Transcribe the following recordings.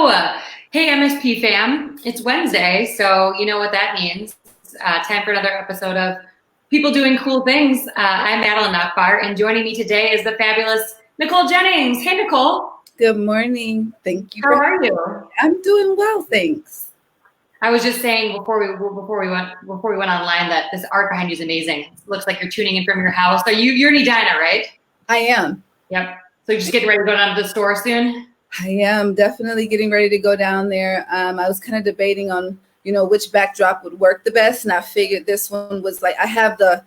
Hey, MSP fam. It's Wednesday, so you know what that means. Time for another episode of People Doing Cool Things. I'm Madeline Nachbar, and joining me today is the fabulous Nicole Jennings. Hey, Nicole. Good morning. Thank you. How are you? I'm doing well, thanks. I was just saying before we went online that this art behind you is amazing. It looks like you're tuning in from your house. So you're in Edina, right? I am. Yep. So you're just getting ready to go down to the store soon? I am definitely getting ready to go down there. I was kind of debating on, which backdrop would work the best. And I figured this one was like, I have the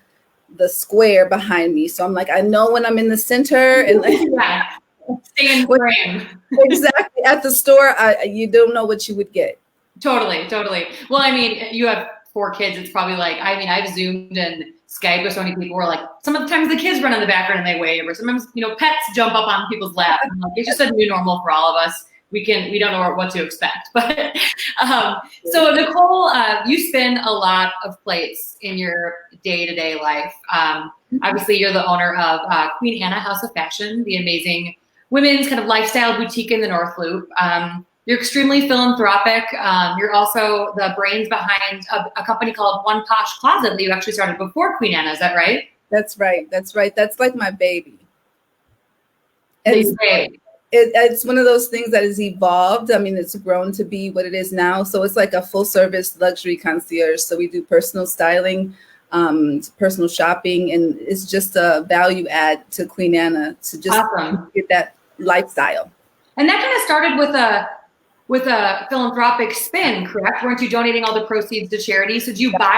square behind me. So I'm like, I know when I'm in the center and yeah. Stay in frame. Exactly. At the store, you don't know what you would get. Totally. Well, I mean, you have 4 kids. It's probably like, I've Zoomed and Skype with so many people where like, some of the times the kids run in the background and they wave, or sometimes, pets jump up on people's lap. And like, it's just a new normal for all of us. We don't know what to expect. But so Nicole, you spin a lot of plates in your day-to-day life. Obviously, you're the owner of Queen Anna House of Fashion, the amazing women's kind of lifestyle boutique in the North Loop. You're extremely philanthropic. You're also the brains behind a company called One Posh Closet that you actually started before Queen Anna. Is that right? That's right. That's like my baby. It's one of those things that has evolved. I mean, it's grown to be what it is now. So it's like a full service luxury concierge. So we do personal styling, personal shopping, and it's just a value add to Queen Anna to just get that lifestyle. And that kind of started with a philanthropic spin, correct? Weren't you donating all the proceeds to charity? So do you buy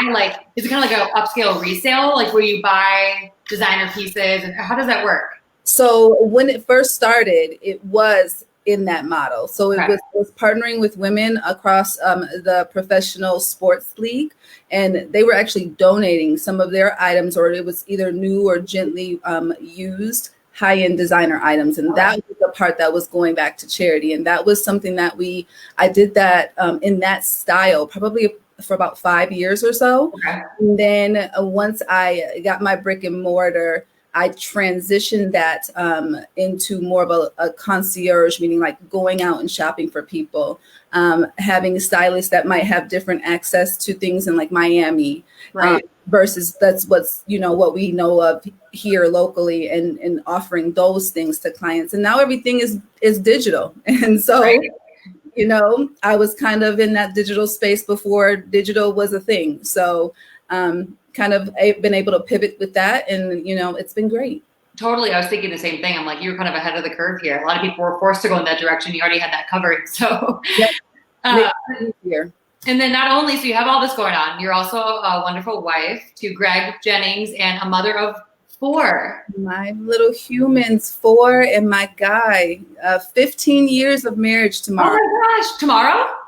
is it kind of like an upscale resale, like where you buy designer pieces, and how does that work? So when it first started, it was in that model. So it was partnering with women across the professional sports league, and they were actually donating some of their items, or it was either new or gently used high-end designer items. And that was the part that was going back to charity. And that was something that I did that in that style, probably for about 5 years or so. Okay. And then once I got my brick and mortar, I transitioned that into more of a concierge, meaning like going out and shopping for people, having stylists that might have different access to things in like Miami, versus that's what's, what we know of here locally, and offering those things to clients. And now everything is digital. And so, I was kind of in that digital space before digital was a thing. So, kind of been able to pivot with that, and it's been great. Totally. I was thinking the same thing. I'm like, you were kind of ahead of the curve here. A lot of people were forced to go in that direction. You already had that covered. So easier. And then not only, so you have all this going on, you're also a wonderful wife to Greg Jennings and a mother of 4. My little humans, 4, and my guy, 15 years of marriage tomorrow. Oh my gosh,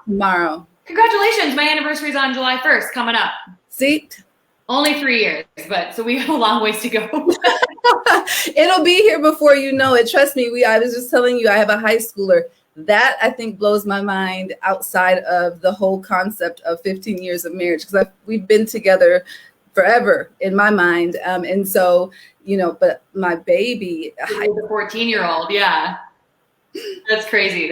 Tomorrow. Congratulations. My anniversary is on July 1st, coming up. See? Only 3 years, but so we have a long ways to go. It'll be here before you know it. Trust me. I was just telling you, I have a high schooler. That I think blows my mind outside of the whole concept of 15 years of marriage, because we've been together forever in my mind. And so, but my baby, the 14-year-old, yeah. That's crazy.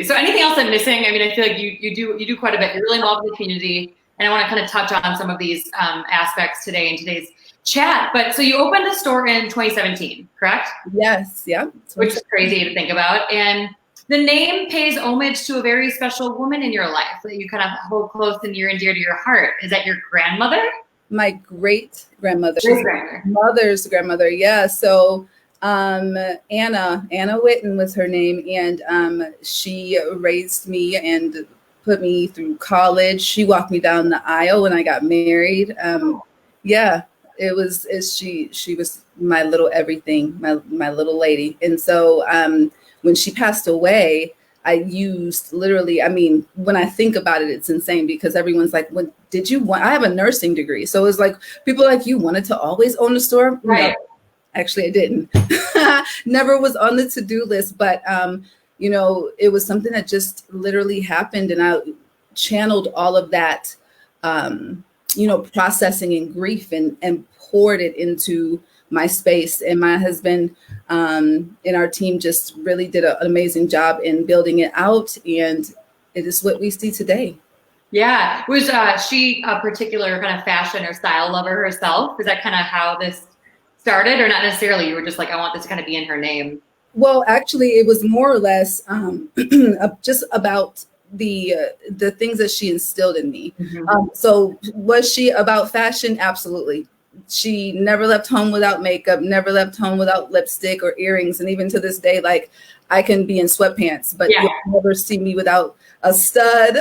So anything else I'm missing? I mean, I feel like you do quite a bit. You're really involved in the community. And I want to kind of touch on some of these aspects today in today's chat. But so you opened the store in 2017, correct? Yes. Yeah. Which is crazy to think about. And the name pays homage to a very special woman in your life that you kind of hold close and near and dear to your heart. Is that your grandmother? My great grandmother. Mother's grandmother. Yeah. So Anna Whitten was her name, and she raised me and put me through college. She walked me down the aisle when I got married. She was my little everything, my little lady. And so when she passed away, I used literally, when I think about it, it's insane, because everyone's like, I have a nursing degree. So it's like, people like, you wanted to always own a store? Right. No, actually I didn't. Never was on the to-do list, but it was something that just literally happened, and I channeled all of that, processing and grief and poured it into my space. And my husband and our team just really did an amazing job in building it out. And it is what we see today. Yeah. Was she a particular kind of fashion or style lover herself? Is that kind of how this started, or not necessarily? You were just like, I want this to kind of be in her name. Well, actually, it was more or less just about the things that she instilled in me. Mm-hmm. So was she about fashion? Absolutely. She never left home without makeup, never left home without lipstick or earrings. And even to this day, like, I can be in sweatpants, but Yeah. you'll never see me without a stud,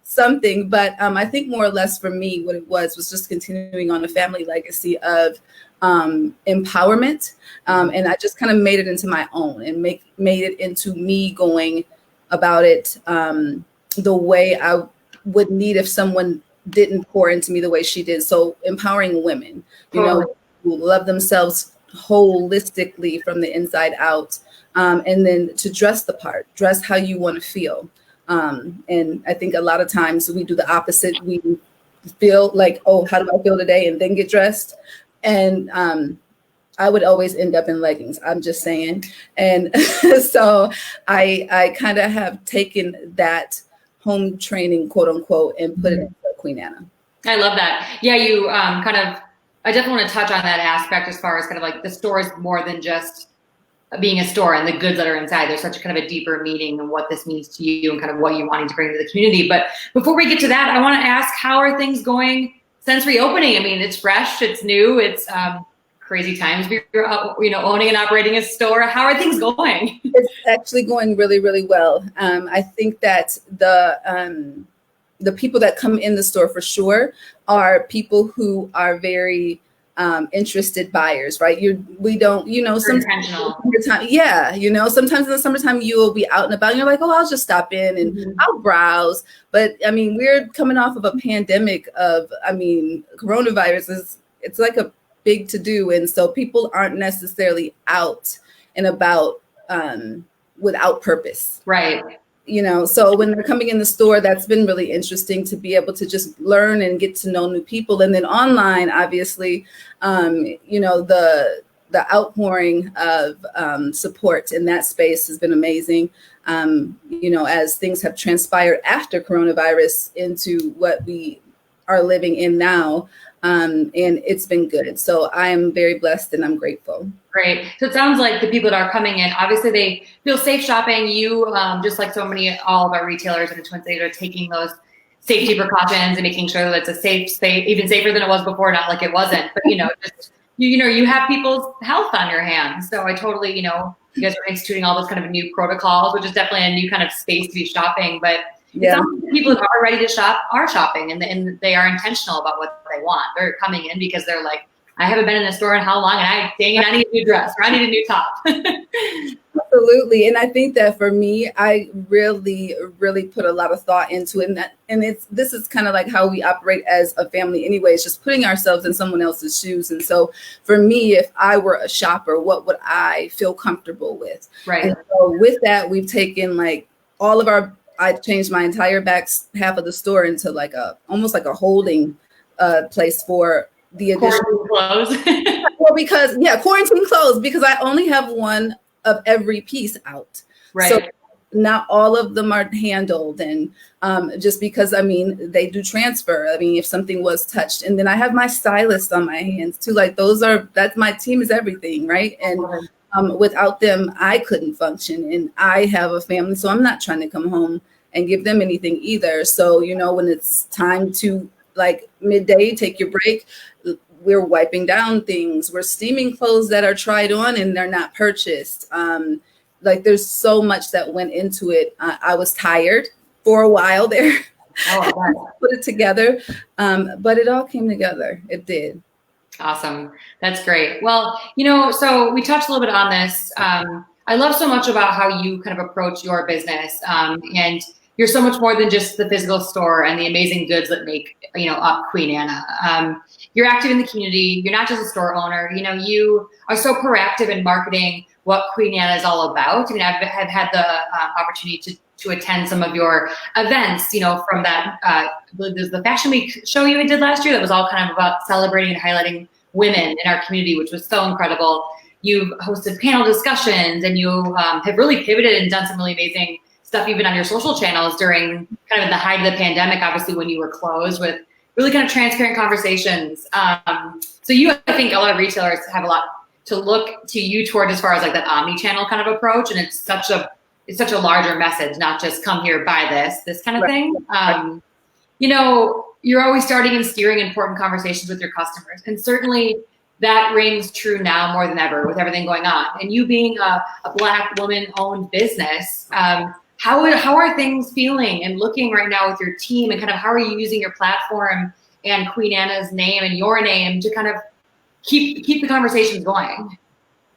something. But I think more or less for me, what it was just continuing on a family legacy of empowerment. And I just kind of made it into my own and made it into me going about it the way I would need if someone didn't pour into me the way she did. So empowering women, you know, who love themselves holistically from the inside out. And then to dress the part, dress how you want to feel. And I think a lot of times we do the opposite. We feel like, oh, how do I feel today? And then get dressed. And I would always end up in leggings. I'm just saying. And so I kind of have taken that home training, quote unquote, and put it into Queen Anna. I love that. Yeah, you I definitely want to touch on that aspect as far as kind of like the store is more than just being a store and the goods that are inside. There's such a kind of a deeper meaning and what this means to you and kind of what you're wanting to bring to the community. But before we get to that, I want to ask, how are things going since reopening? I mean, it's fresh, it's new, it's crazy times. You're owning and operating a store. How are things going? It's actually going really, really well. I think that the people that come in the store for sure are people who are very interested buyers, right? We don't, sometimes sometimes in the summertime you will be out and about and you're like, oh, I'll just stop in and I'll browse. But I mean, we're coming off of a pandemic coronavirus it's like a big to do. And so people aren't necessarily out and about without purpose. Right. So when they're coming in the store, that's been really interesting to be able to just learn and get to know new people. And then online, obviously, the outpouring of support in that space has been amazing. As things have transpired after coronavirus into what we are living in now. And it's been good. So I am very blessed and I'm grateful. Great. So it sounds like the people that are coming in, obviously they feel safe shopping. You, just like all of our retailers in the Twin Cities, are taking those safety precautions and making sure that it's a safe space, even safer than it was before, not like it wasn't, but you have people's health on your hands. So I totally, you guys are instituting all those kind of new protocols, which is definitely a new kind of space to be shopping. But it sounds like the people that are ready to shop are shopping and they are intentional about what they want. They're coming in because they're like, I haven't been in a store in how long, and I need a new dress or I need a new top. Absolutely. And I think that for me, I really, really put a lot of thought into it. This is kind of like how we operate as a family anyway. It's just putting ourselves in someone else's shoes. And so for me, if I were a shopper, what would I feel comfortable with? Right. And so with that, we've taken I changed my entire back half of the store into almost like a holding place for the additional clothes. Well, quarantine clothes, because I only have one of every piece out. Right. So not all of them are handled. And just because, they do transfer. If something was touched, and then I have my stylist on my hands too. That's my team is everything. Right. And without them, I couldn't function, and I have a family, so I'm not trying to come home and give them anything either. So, when it's time to midday, take your break, we're wiping down things. We're steaming clothes that are tried on and they're not purchased. There's so much that went into it. I was tired for a while there. Put it together. But it all came together. It did. Awesome. That's great. Well, so we touched a little bit on this. I love so much about how you kind of approach your business. And you're so much more than just the physical store and the amazing goods that make, up Queen Anna. You're active in the community. You're not just a store owner. You are so proactive in marketing what Queen Anna is all about. I've had the opportunity to attend some of your events, from that, I believe there's the Fashion Week show you did last year that was all kind of about celebrating and highlighting women in our community, which was so incredible. You've hosted panel discussions and you have really pivoted and done some really amazing stuff even on your social channels during kind of the height of the pandemic, obviously when you were closed, with really kind of transparent conversations. So I think a lot of retailers have a lot to look to you toward as far as like that omni-channel kind of approach. And it's such a larger message, not just come here, buy this kind of thing. You're always starting and steering important conversations with your customers. And certainly that rings true now more than ever with everything going on. And you being a Black woman-owned business, how are things feeling and looking right now with your team, and kind of how are you using your platform and Queen Anna's name and your name to kind of keep the conversations going?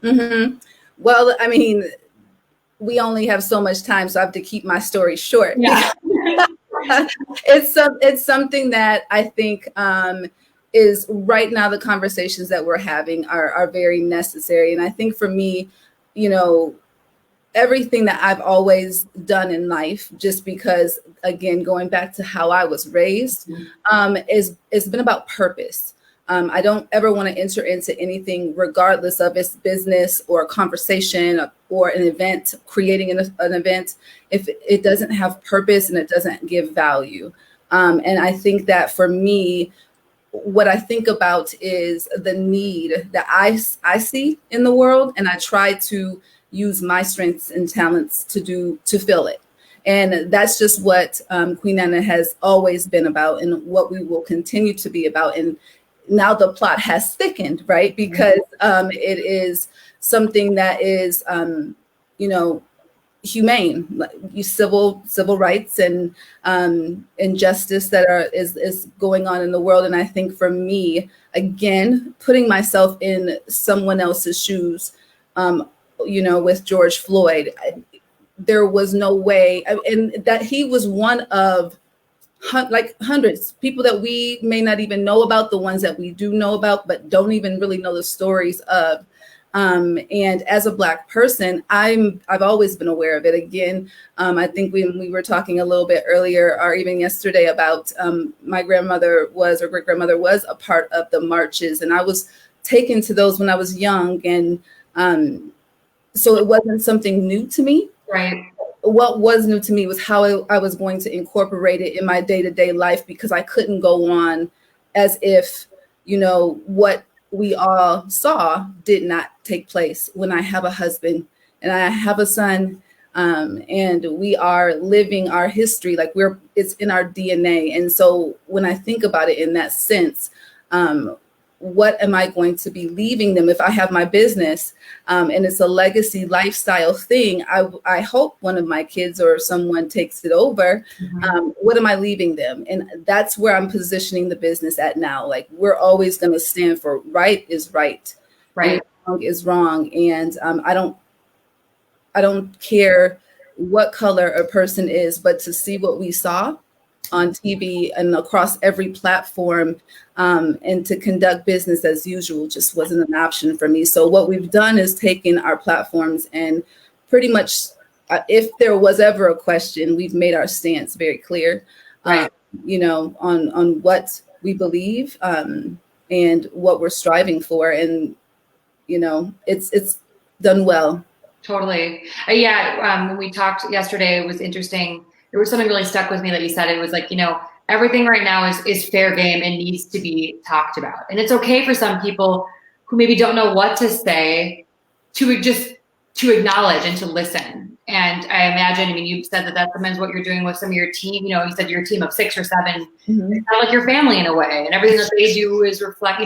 Mm-hmm. Well, I mean, we only have so much time, so I have to keep my story short. Yeah. It's something that I think is right now the conversations that we're having are very necessary. And I think for me, everything that I've always done in life, just because, again, going back to how I was raised, it's been about purpose. I don't ever want to enter into anything, regardless of its business or a conversation or an event, creating an event, if it doesn't have purpose and it doesn't give value. And I think that for me, what I think about is the need that I see in the world, and I try to use my strengths and talents to fill it. And that's just what Queen Anna has always been about, and what we will continue to be about. And now the plot has thickened, right? Because it is something that is, humane, civil rights and injustice that is going on in the world. And I think for me, again, putting myself in someone else's shoes, with George Floyd, there was no way, and that he was one of hundreds, people that we may not even know about, the ones that we do know about, but don't even really know the stories of. And as a Black person, I've always been aware of it. Again, I think when we were talking a little bit earlier, or even yesterday, about my grandmother or great grandmother was a part of the marches, and I was taken to those when I was young, and so it wasn't something new to me. Right. What was new to me was how I was going to incorporate it in my day-to-day life, because I couldn't go on as if, what we all saw did not take place when I have a husband and I have a son, and we are living our history like it's in our DNA. And so when I think about it in that sense, what am I going to be leaving them if I have my business? And it's a legacy lifestyle thing. I hope one of my kids or someone takes it over. What am I leaving them? And that's where I'm positioning the business at now. Like, we're always going to stand for right is right, and wrong is wrong. And I don't care what color a person is, but to see what we saw on TV and across every platform, and to conduct business as usual just wasn't an option for me. So what we've done is taken our platforms and pretty much, if there was ever a question, we've made our stance very clear, on what we believe, and what we're striving for. And, it's done well. Totally. When we talked yesterday, it was interesting. There was something really stuck with me that you said. It was like, everything right now is fair game and needs to be talked about. And it's okay for some people who maybe don't know what to say to acknowledge and to listen. And I imagine, you said that that's sometimes what you're doing with some of your team. You said you're a team of 6 or 7. It's kind of like your family in a way, and everything that they do is reflects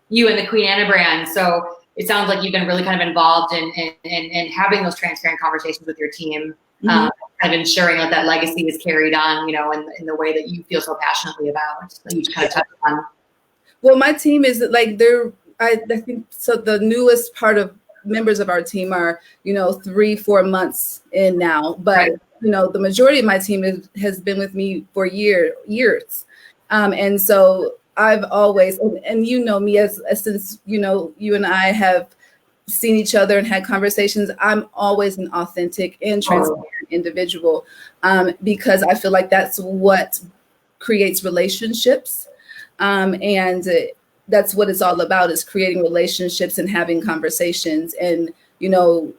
you and the Queen Anna brand. So it sounds like you've been really kind of involved in having those transparent conversations with your team. Kind of ensuring that legacy is carried on, in the way that you feel so passionately about, that you kind of touched on. Well, my team is like, I think so. The newest members of our team are, 3-4 months in now, but the majority of my team has been with me for years. And so I've always, and me as since, you and I have seen each other and had conversations, I'm always an authentic and transparent individual, because I feel like that's what creates relationships. And that's what it's all about, is creating relationships and having conversations. And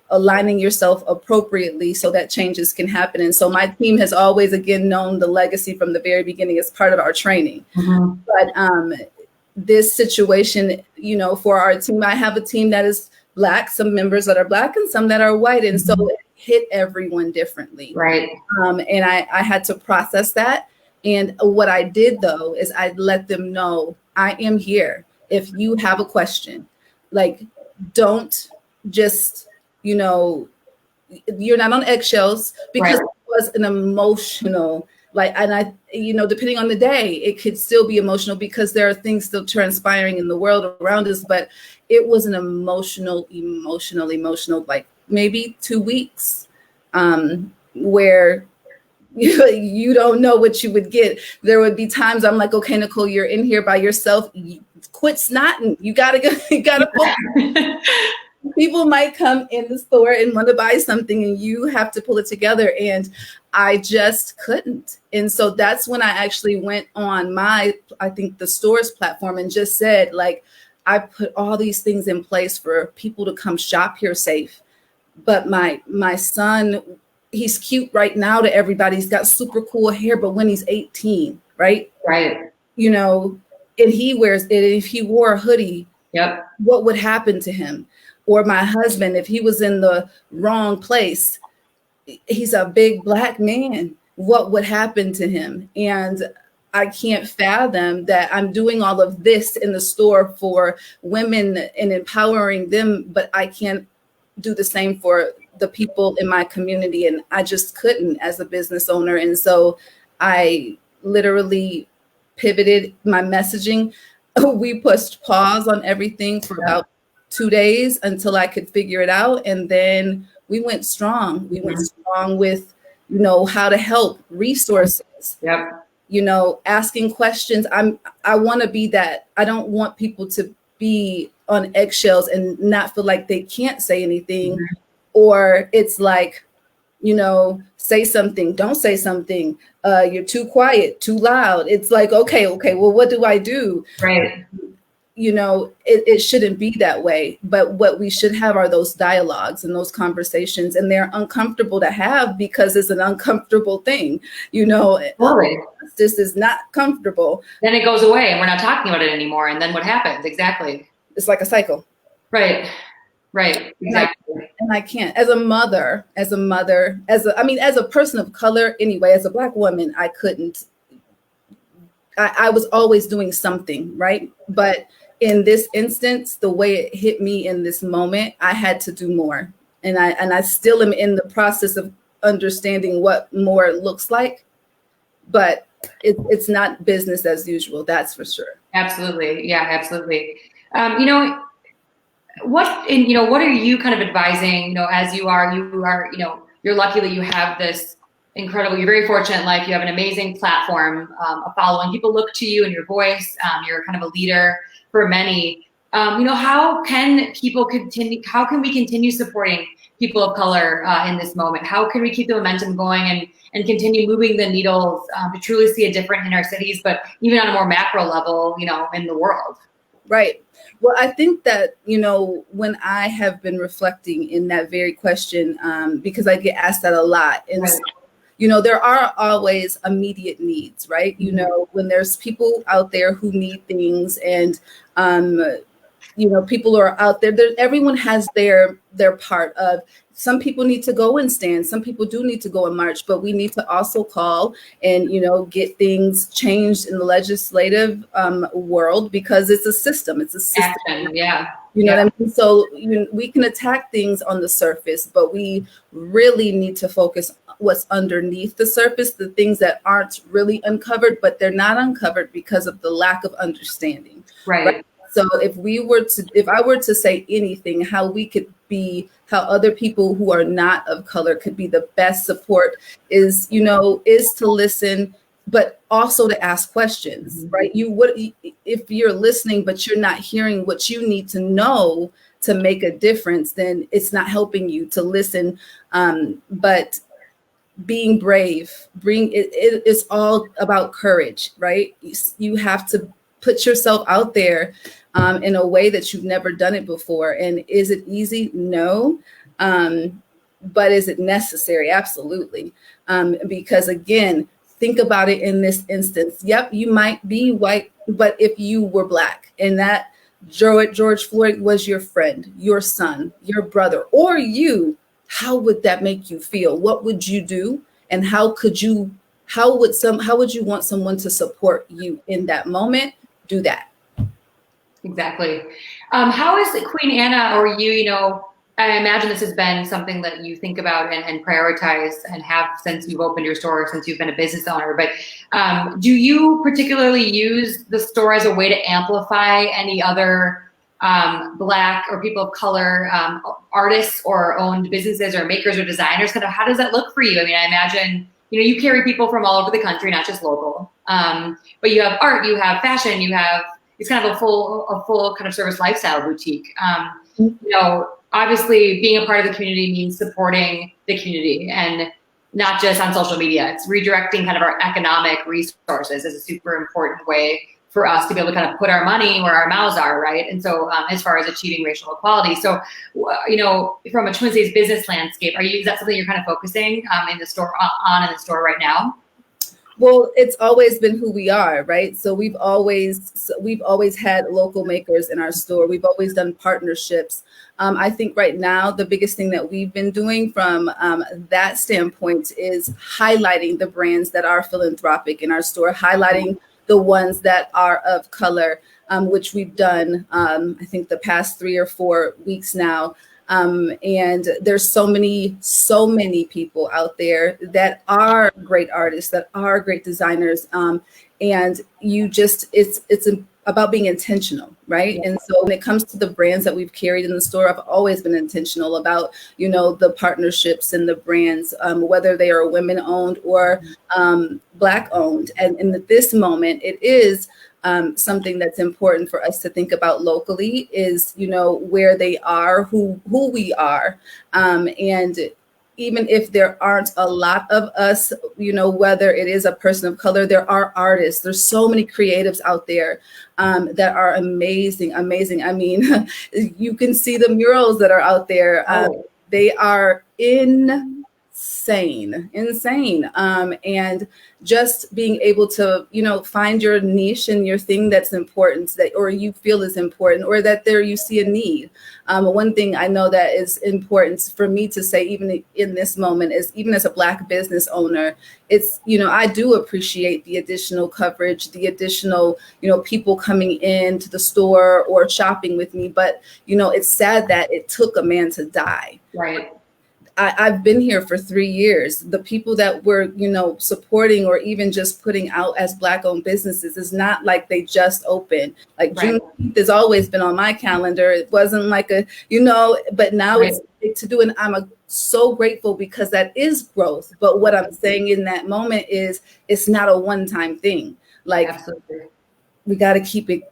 aligning yourself appropriately so that changes can happen. And so my team has always, again, known the legacy from the very beginning as part of our training. Mm-hmm. But this situation, for our team, I have a team that is Black, some members that are Black and some that are white. And so it hit everyone differently. Right. And I had to process that. And what I did, though, is I let them know I am here. If you have a question, like, don't just, you're not on eggshells, because it was an emotional, depending on the day, it could still be emotional because there are things still transpiring in the world around us. But it was an emotional, like maybe 2 weeks, where you don't know what you would get. There would be times I'm like, okay, Nicole, you're in here by yourself. Quit snotting. You gotta go. You gotta focus. People might come in the store and want to buy something, and you have to pull it together. And I just couldn't. And so that's when I actually went on I think the store's platform, and just said, like, I put all these things in place for people to come shop here safe. But my son, he's cute right now to everybody. He's got super cool hair, but when he's 18, right? Right. And he wears it. If he wore a hoodie, yep, what would happen to him? Or my husband, if he was in the wrong place, he's a big Black man, what would happen to him? And I can't fathom that I'm doing all of this in the store for women and empowering them, but I can't do the same for the people in my community. And I just couldn't as a business owner. And so I literally pivoted my messaging. We pushed pause on everything for about 2 days until I could figure it out. And then we went strong. We went strong with, how to help, resources, asking questions. I want to be that. I don't want people to be on eggshells and not feel like they can't say anything, or it's like, say something, don't say something. You're too quiet, too loud. It's like, okay, well, what do I do? Right. It shouldn't be that way. But what we should have are those dialogues and those conversations, and they're uncomfortable to have because it's an uncomfortable thing. Totally. This is not comfortable. Then it goes away and we're not talking about it anymore. And then what happens? Exactly. It's like a cycle. Right. Exactly. And I can't, as a person of color anyway, as a Black woman, I couldn't. I was always doing something, right? But in this instance, the way it hit me in this moment, I had to do more. And I still am in the process of understanding what more looks like, but it's not business as usual. That's for sure. Absolutely. Yeah, absolutely. What are you kind of advising, as you are, you're lucky that you have this incredible, you're very fortunate in life. You have an amazing platform, a following. People look to you and your voice. You're kind of a leader for many. How can we continue supporting people of color in this moment? How can we keep the momentum going and continue moving the needles to truly see a difference in our cities, but even on a more macro level, in the world? Right. Well, I think that, when I have been reflecting in that very question, because I get asked that a lot. And right. There are always immediate needs, right? When there's people out there who need things, and, people are out there, everyone has their part of. Some people need to go and stand. Some people do need to go and march, but we need to also call and, get things changed in the legislative world, because it's a system. It's a system. Action, yeah. What I mean? So we can attack things on the surface, but we really need to focus what's underneath the surface, the things that aren't really uncovered, but they're not uncovered because of the lack of understanding. Right. So if I were to say anything, how other people who are not of color could be the best support is to listen, but also to ask questions, right? If you're listening, but you're not hearing what you need to know to make a difference, then it's not helping you to listen. But being brave, it's all about courage, right? You have to put yourself out there in a way that you've never done it before. And is it easy? No. But is it necessary? Absolutely. Because again, think about it in this instance. Yep, you might be white, but if you were Black and that George Floyd was your friend, your son, your brother, or you, how would that make you feel? What would you do? And how would you want someone to support you in that moment? Do that. Exactly. How is Queen Anna or you, I imagine this has been something that you think about and prioritize and have since you've opened your store, since you've been a business owner, but do you particularly use the store as a way to amplify any other Black or people of color artists or owned businesses or makers or designers? Kind of how does that look for you? I mean, I imagine, you carry people from all over the country, not just local, but you have art, you have fashion, it's kind of a full kind of service lifestyle boutique. Obviously being a part of the community means supporting the community and not just on social media. It's redirecting kind of our economic resources is a super important way for us to be able to kind of put our money where our mouths are, right? And so as far as achieving racial equality. So, from a Twin Cities business landscape, is that something you're kind of focusing in the store right now? Well, it's always been who we are, right? So we've always had local makers in our store. We've always done partnerships. I think right now the biggest thing that we've been doing from that standpoint is highlighting the brands that are philanthropic in our store, highlighting the ones that are of color, which we've done, I think the past 3 or 4 weeks now. And there's so many people out there that are great artists, that are great designers. And it's about being intentional, right? And so when it comes to the brands that we've carried in the store, I've always been intentional about, the partnerships and the brands, whether they are women owned or Black owned. And in this moment, it is something that's important for us to think about locally is, where they are, who we are. And even if there aren't a lot of us, whether it is a person of color, there are artists. There's so many creatives out there that are amazing. I mean, you can see the murals that are out there. They are insane. And just being able to, find your niche and your thing that's important or you feel is important or that there you see a need. One thing I know that is important for me to say, even in this moment, is even as a Black business owner, it's, I do appreciate the additional coverage, the additional, people coming into the store or shopping with me. But, it's sad that it took a man to die. Right. I've been here for 3 years. The people that we're, supporting or even just putting out as Black owned businesses is not like they just opened. Like right. Juneteenth has always been on my calendar. It wasn't like but now right. It's big to do. And I'm so grateful because that is growth. But what I'm saying in that moment is it's not a one-time thing. Like absolutely. We got to keep it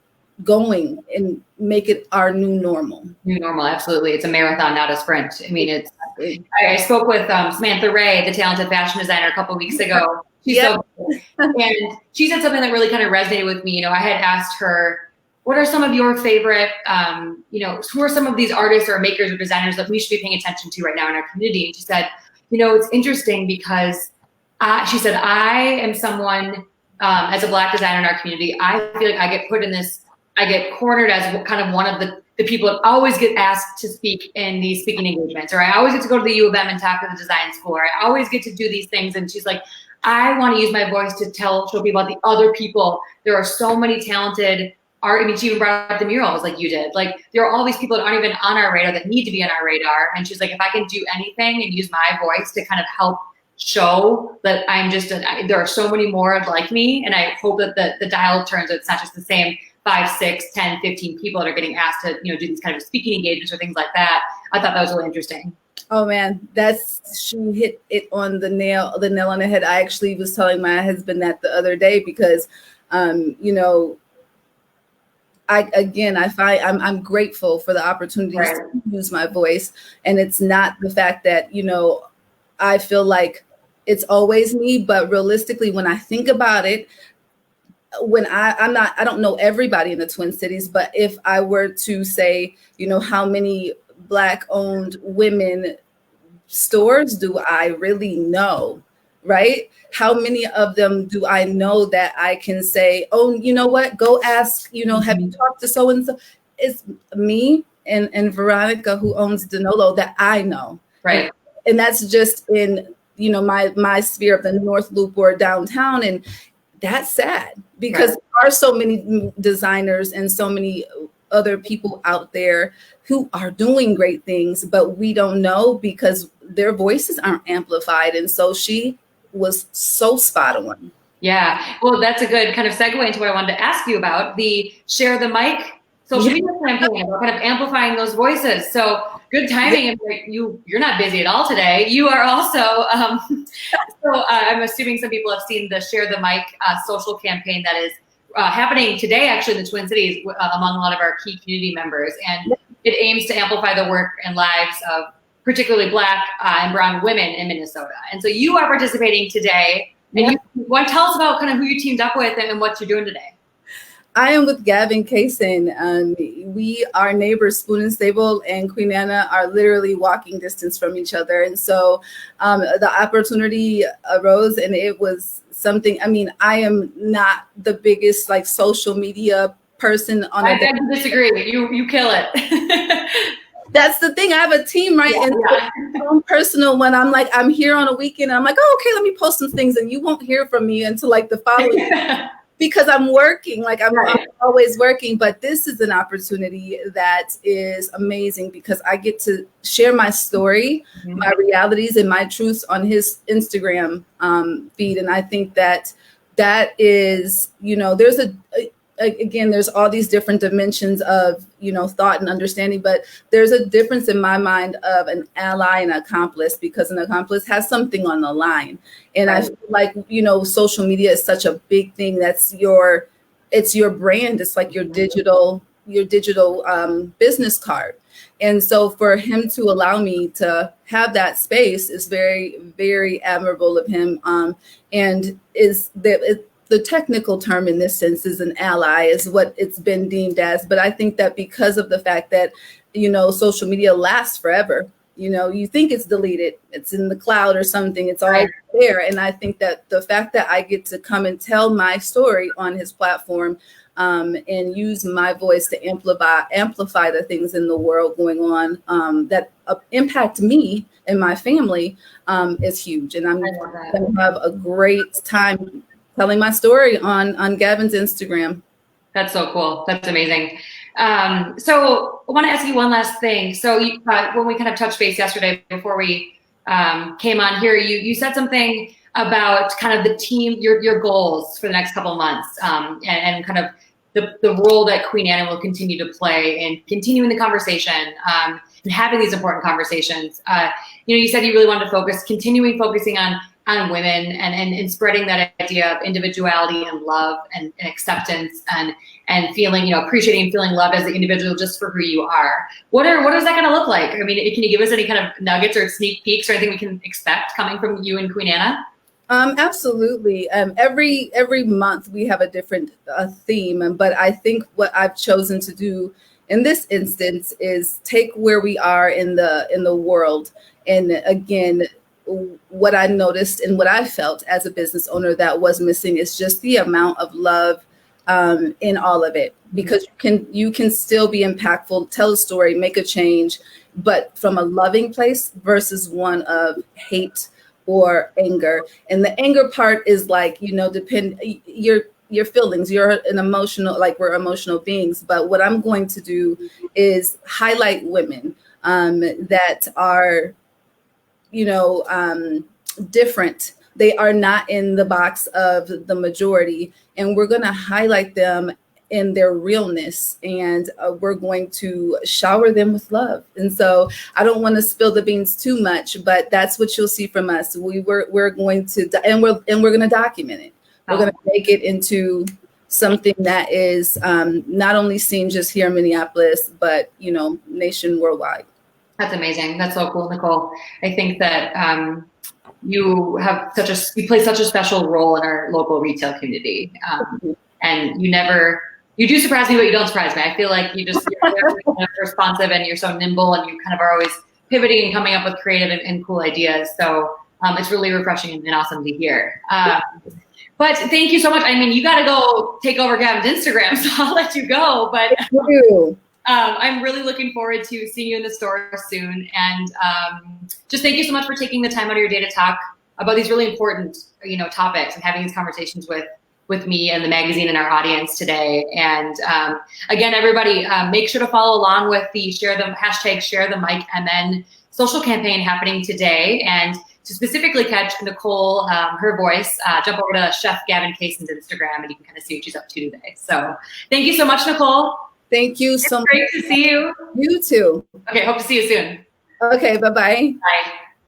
going and make it our new normal. Absolutely. It's a marathon, not a sprint. I mean, I spoke with Samantha Ray, the talented fashion designer, a couple of weeks ago. And she said something that really kind of resonated with me. I had asked her, what are some of your favorite, who are some of these artists or makers or designers that we should be paying attention to right now in our community? And she said, it's interesting because she said, I am someone as a Black designer in our community, I feel like I get cornered as kind of one of the people that always get asked to speak in these speaking engagements, or I always get to go to the U of M and talk to the design school, or I always get to do these things. And she's like, I want to use my voice to show people about the other people. There are so many talented art. I mean, she even brought up the murals like you did. Like there are all these people that aren't even on our radar that need to be on our radar. And she's like, if I can do anything and use my voice to kind of help show that there are so many more like me. And I hope that the dial turns, that it's not just the same 5, 6, 10, 15 people that are getting asked to, do these kind of speaking engagements or things like that. I thought that was really interesting. Oh man, she hit it on the nail on the head. I actually was telling my husband that the other day because, I'm grateful for the opportunity right. to use my voice. And it's not the fact that, I feel like it's always me, but realistically, when I think about it, when I don't know everybody in the Twin Cities, but if I were to say, how many Black owned women stores do I really know, right? How many of them do I know that I can say, oh, you know what, go ask, have you talked to so and so? It's me and Veronica, who owns Danolo, that I know. Right. And that's just in, my sphere of the North Loop or downtown. And that's sad because there are so many designers and so many other people out there who are doing great things, but we don't know because their voices aren't amplified. And so she was so spot on. Yeah. Well, that's a good kind of segue into what I wanted to ask you about, the Share the Mic social media campaign, about kind of amplifying those voices. So good timing. You're not busy at all today. You are also, I'm assuming some people have seen the Share the Mic social campaign that is happening today, actually, in the Twin Cities among a lot of our key community members. And it aims to amplify the work and lives of particularly Black and Brown women in Minnesota. And so you are participating today. And you want to tell us about kind of who you teamed up with and what you're doing today. I am with Gavin Kaysen. We are neighbors. Spoon and Stable and Queen Anna are literally walking distance from each other. And so the opportunity arose, and it was something. I mean, I am not the biggest social media person on I beg to disagree. You kill it. That's the thing. I have a team, right? And my own personal one, I'm here on a weekend. And I'm like, oh, okay, let me post some things, and you won't hear from me until the following because I'm working. I'm always working. But this is an opportunity that is amazing because I get to share my story, my realities, and my truths on his Instagram feed. And I think that is, there's again, there's all these different dimensions of, thought and understanding, but there's a difference in my mind of an ally and accomplice, because an accomplice has something on the line. And I feel like, social media is such a big thing. It's your brand. It's like your digital business card. And so for him to allow me to have that space is very, very admirable of him. And is that the technical term in this sense is an ally, is what it's been deemed as. But I think that because of the fact that, social media lasts forever, you think it's deleted, it's in the cloud or something, it's always there. And I think that the fact that I get to come and tell my story on his platform and use my voice to amplify the things in the world going on that impact me and my family is huge. And I'm going to have a great time telling my story on Gavin's Instagram. That's so cool. That's amazing. So I want to ask you one last thing. So when we kind of touched base yesterday before we came on here, you said something about kind of the team, your goals for the next couple of months, and kind of the role that Queen Anna will continue to play in continuing the conversation and having these important conversations. You said you really wanted to focusing on women and spreading that idea of individuality and love and acceptance and feeling, appreciating and feeling loved as an individual just for who you are. What is that going to look like? I mean, can you give us any kind of nuggets or sneak peeks or anything we can expect coming from you and Queen Anna? Absolutely. Every month we have a different theme, but I think what I've chosen to do in this instance is take where we are in the world. And again, what I noticed and what I felt as a business owner that was missing is just the amount of love in all of it, because you can still be impactful, tell a story, make a change, but from a loving place versus one of hate or anger. And the anger part is your feelings, you're an emotional, we're emotional beings. But what I'm going to do is highlight women that are different. They are not in the box of the majority, and we're going to highlight them in their realness, and we're going to shower them with love. And so I don't want to spill the beans too much, but that's what you'll see from us. We're going to, and we're going to document it. We're going to make it into something that is not only seen just here in Minneapolis, but nation worldwide. That's amazing. That's so cool, Nicole. I think that you play such a special role in our local retail community. And you do surprise me, but you don't surprise me. I feel like you're very kind of responsive and you're so nimble and you kind of are always pivoting and coming up with creative and cool ideas. So it's really refreshing and awesome to hear. But thank you so much. I mean, you got to go take over Gavin's Instagram, so I'll let you go. But I'm really looking forward to seeing you in the store soon. And just thank you so much for taking the time out of your day to talk about these really important, topics and having these conversations with me and the magazine and our audience today. And again, everybody, make sure to follow along with the hashtag share the Mike MN social campaign happening today. And to specifically catch Nicole, her voice, jump over to Chef Gavin Kayson's Instagram and you can kind of see what she's up to today. So thank you so much, Nicole. Thank you so much. Great to see you. You too. Okay, hope to see you soon. Okay, bye-bye. Bye.